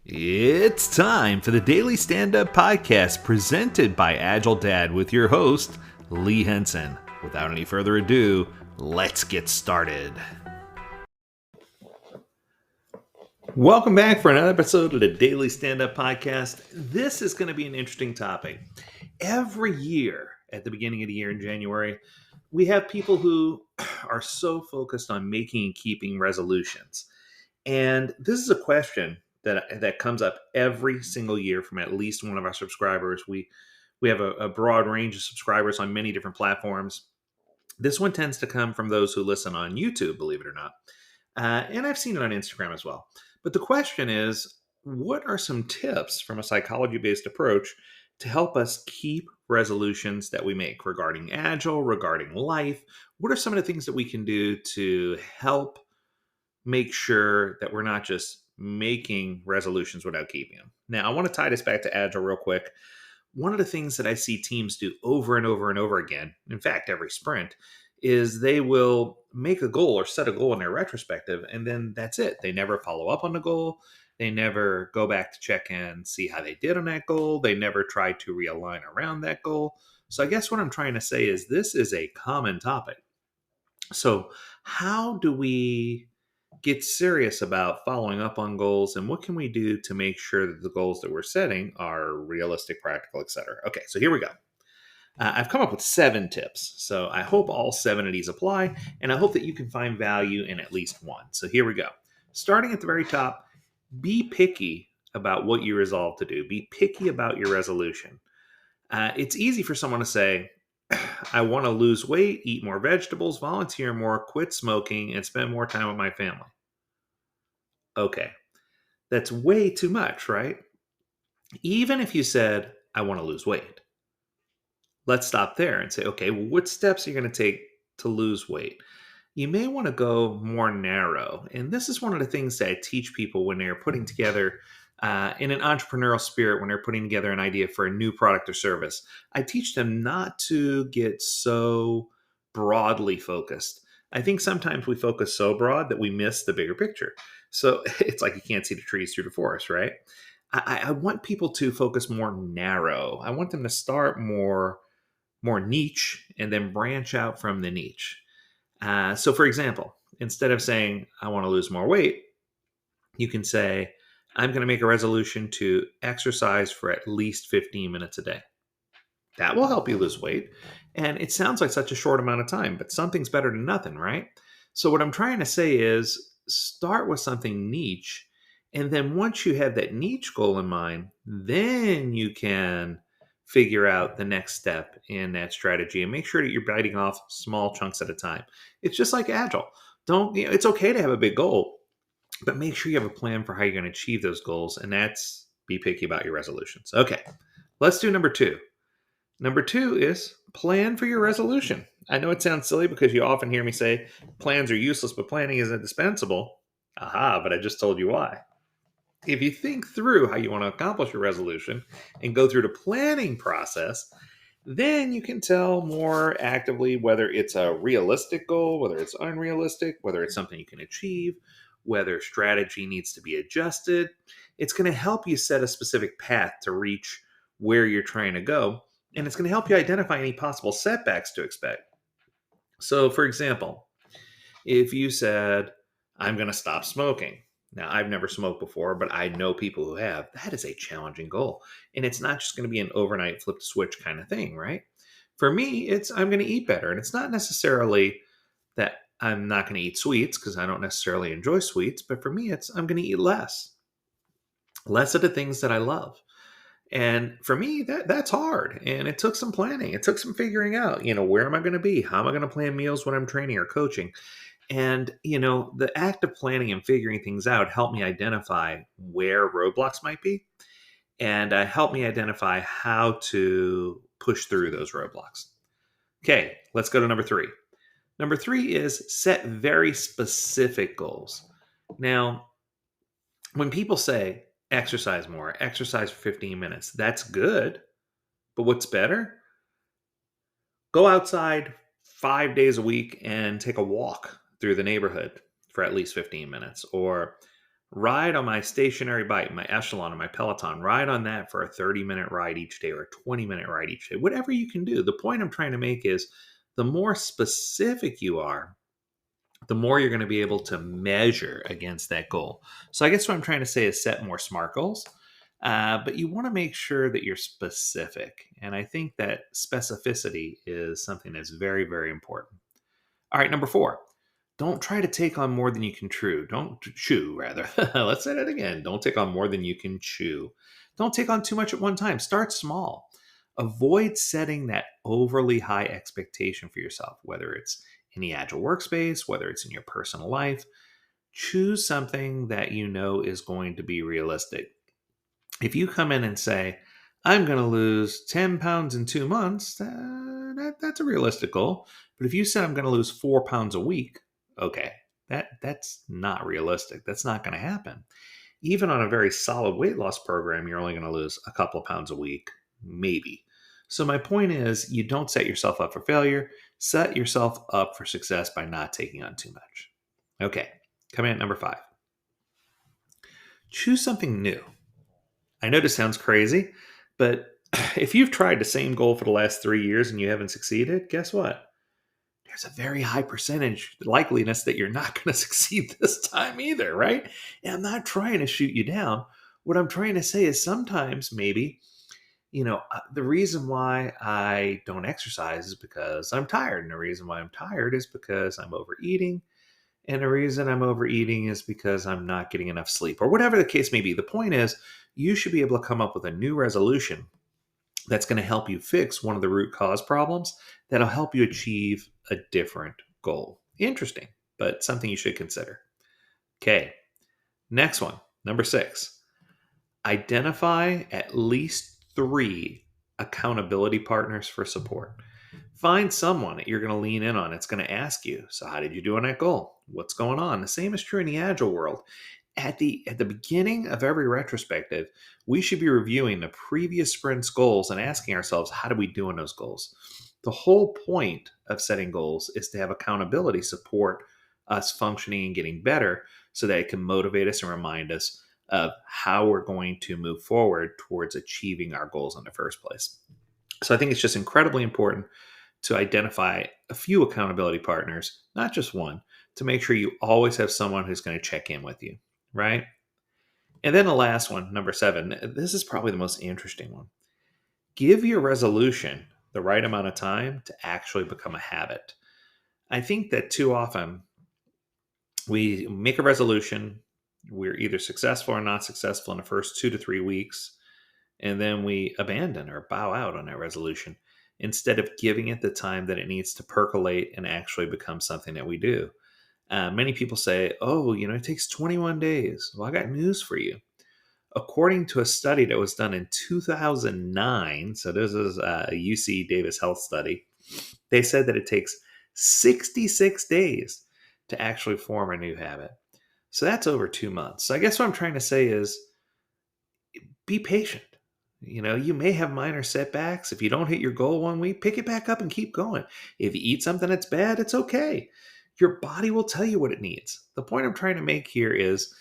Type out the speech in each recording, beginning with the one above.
It's time for the Daily Stand Up Podcast presented by AgileDad with your host, Lee Henson. Without any further ado, let's get started. Welcome back for another episode of the Daily Stand Up Podcast. This is going to be an interesting topic. Every year at the beginning of the year in January, we have people who are so focused on making and keeping resolutions. And this is a question that comes up every single year from at least one of our subscribers. We have a broad range of subscribers on many different platforms. This one tends to come from those who listen on YouTube, believe it or not. And I've seen it on Instagram as well. But the question is, what are some tips from a psychology-based approach to help us keep resolutions that we make regarding Agile, regarding life? What are some of the things that we can do to help make sure that we're not just making resolutions without keeping them? Now, I want to tie this back to Agile real quick. One of the things that I see teams do over and over and over again, in fact, every sprint, is they will make a goal or set a goal in their retrospective, and then that's it. They never follow up on the goal. They never go back to check and see how they did on that goal. They never try to realign around that goal. So I guess what I'm trying to say is this is a common topic. So how do we get serious about following up on goals, and what can we do to make sure that the goals that we're setting are realistic, practical, etc.? Okay, so here we go. I've come up with 7 tips. So I hope all 7 of these apply, and I hope that you can find value in at least one. So here we go. Starting at the very top, be picky about what you resolve to do. Be picky about your resolution. It's easy for someone to say, I want to lose weight, eat more vegetables, volunteer more, quit smoking, and spend more time with my family. Okay, that's way too much, right? Even if you said, I want to lose weight, let's stop there and say, okay, well, what steps are you going to take to lose weight? You may want to go more narrow. And this is one of the things that I teach people when they're putting together, in an entrepreneurial spirit, when they're putting together an idea for a new product or service. I teach them not to get so broadly focused. I think sometimes we focus so broad that we miss the bigger picture. So it's like you can't see the trees through the forest, right? I want people to focus more narrow. I want them to start more niche and then branch out from the niche. So, for example, instead of saying, I want to lose more weight, you can say, I'm going to make a resolution to exercise for at least 15 minutes a day. That will help you lose weight. And it sounds like such a short amount of time, but something's better than nothing, right? So, what I'm trying to say is start with something niche. And then once you have that niche goal in mind, then you can figure out the next step in that strategy and make sure that you're biting off small chunks at a time. It's just like Agile. It's okay to have a big goal, but make sure you have a plan for how you're going to achieve those goals. And that's be picky about your resolutions. Okay, let's do number 2. Number 2 is plan for your resolution. I know it sounds silly because you often hear me say plans are useless, but planning is indispensable. Aha, but I just told you why. If you think through how you want to accomplish your resolution and go through the planning process, then you can tell more actively whether it's a realistic goal, whether it's unrealistic, whether it's something you can achieve, whether strategy needs to be adjusted. It's going to help you set a specific path to reach where you're trying to go, and it's going to help you identify any possible setbacks to expect. So, for example, if you said, I'm going to stop smoking. Now, I've never smoked before, but I know people who have. That is a challenging goal. And it's not just going to be an overnight flip the switch kind of thing, right? For me, it's I'm going to eat better. And it's not necessarily that I'm not going to eat sweets because I don't necessarily enjoy sweets. But for me, it's I'm going to eat less of the things that I love. And for me, that's hard. And it took some planning. It took some figuring out, where am I going to be? How am I going to plan meals when I'm training or coaching? And, the act of planning and figuring things out helped me identify where roadblocks might be and helped me identify how to push through those roadblocks. Okay, let's go to number 3. Number 3 is set very specific goals. Now, when people say exercise more, exercise for 15 minutes, that's good. But what's better? Go outside 5 days a week and take a walk through the neighborhood for at least 15 minutes, or Ride on my stationary bike, my Echelon or my Peloton. Ride on that for a 30-minute ride each day or a 20-minute ride each day. Whatever you can do. The point I'm trying to make is the more specific you are, the more you're going to be able to measure against that goal. So I guess what I'm trying to say is set more SMART goals, but you want to make sure that you're specific. And I think that specificity is something that's very, very important. All right, number 4. Don't try to take on more than you can chew. Don't chew, rather. Let's say that again. Don't take on more than you can chew. Don't take on too much at one time. Start small. Avoid setting that overly high expectation for yourself, whether it's in the agile workspace, whether it's in your personal life. Choose something that you know is going to be realistic. If you come in and say, I'm going to lose 10 pounds in 2 months, that's a realistic goal. But if you said, I'm going to lose 4 pounds a week, okay, that's not realistic. That's not going to happen. Even on a very solid weight loss program, you're only going to lose a couple of pounds a week, maybe. So my point is, you don't set yourself up for failure. Set yourself up for success by not taking on too much. Okay, coming at number 5. Choose something new. I know this sounds crazy, but if you've tried the same goal for the last 3 years and you haven't succeeded, guess what? There's a very high percentage likeliness that you're not going to succeed this time either, right? And I'm not trying to shoot you down. What I'm trying to say is sometimes maybe, the reason why I don't exercise is because I'm tired. And the reason why I'm tired is because I'm overeating. And the reason I'm overeating is because I'm not getting enough sleep, or whatever the case may be. The point is, you should be able to come up with a new resolution that's going to help you fix one of the root cause problems that'll help you achieve a different goal. Interesting, but something you should consider. Okay, next one, number 6. Identify at least 3 accountability partners for support. Find someone that you're going to lean in on. It's going to ask you, so how did you do on that goal? What's going on? The same is true in the Agile world. At the beginning of every retrospective, we should be reviewing the previous sprint's goals and asking ourselves, how do we do on those goals? The whole point of setting goals is to have accountability support us functioning and getting better so that it can motivate us and remind us of how we're going to move forward towards achieving our goals in the first place. So I think it's just incredibly important to identify a few accountability partners, not just one, to make sure you always have someone who's going to check in with you, right? And then the last one, number 7, this is probably the most interesting one. Give your resolution the right amount of time to actually become a habit. I think that too often we make a resolution, we're either successful or not successful in the first 2 to 3 weeks, and then we abandon or bow out on that resolution instead of giving it the time that it needs to percolate and actually become something that we do. Many people say, oh, it takes 21 days. Well, I got news for you. According to a study that was done in 2009, so this is a UC Davis Health study, they said that it takes 66 days to actually form a new habit. So that's over 2 months. So I guess what I'm trying to say is be patient. You may have minor setbacks. If you don't hit your goal one week, pick it back up and keep going. If you eat something that's bad, it's okay. Your body will tell you what it needs. The point I'm trying to make here is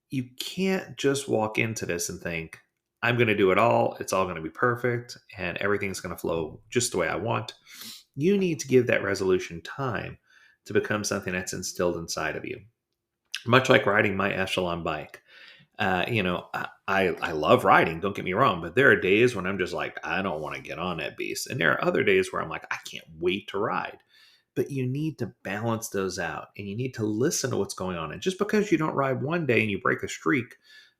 you can't just walk into this and think, I'm going to do it all. It's all going to be perfect and everything's going to flow just the way I want. You need to give that resolution time to become something that's instilled inside of you. Much like riding my Echelon bike. I love riding, don't get me wrong, but there are days when I'm just like, I don't want to get on that beast. And there are other days where I'm like, I can't wait to ride. But you need to balance those out and you need to listen to what's going on. And just because you don't ride one day and you break a streak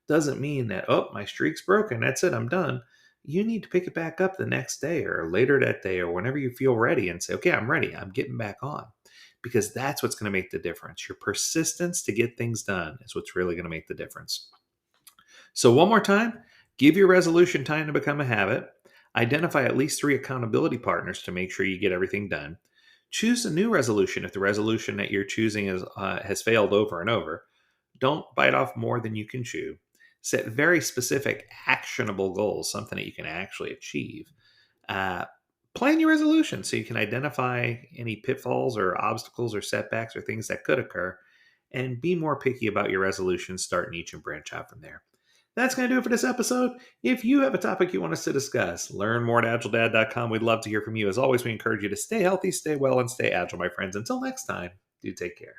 doesn't mean that, oh, my streak's broken. That's it. I'm done. You need to pick it back up the next day or later that day or whenever you feel ready and say, okay, I'm ready. I'm getting back on. Because that's what's going to make the difference. Your persistence to get things done is what's really going to make the difference. So one more time, give your resolution time to become a habit. Identify at least 3 accountability partners to make sure you get everything done. Choose a new resolution if the resolution that you're choosing has failed over and over. Don't bite off more than you can chew. Set very specific, actionable goals, something that you can actually achieve. Plan your resolution so you can identify any pitfalls or obstacles or setbacks or things that could occur and be more picky about your resolutions. Start niche and branch out from there. That's going to do it for this episode. If you have a topic you want us to discuss, learn more at AgileDad.com. We'd love to hear from you. As always, we encourage you to stay healthy, stay well, and stay agile, my friends. Until next time, do take care.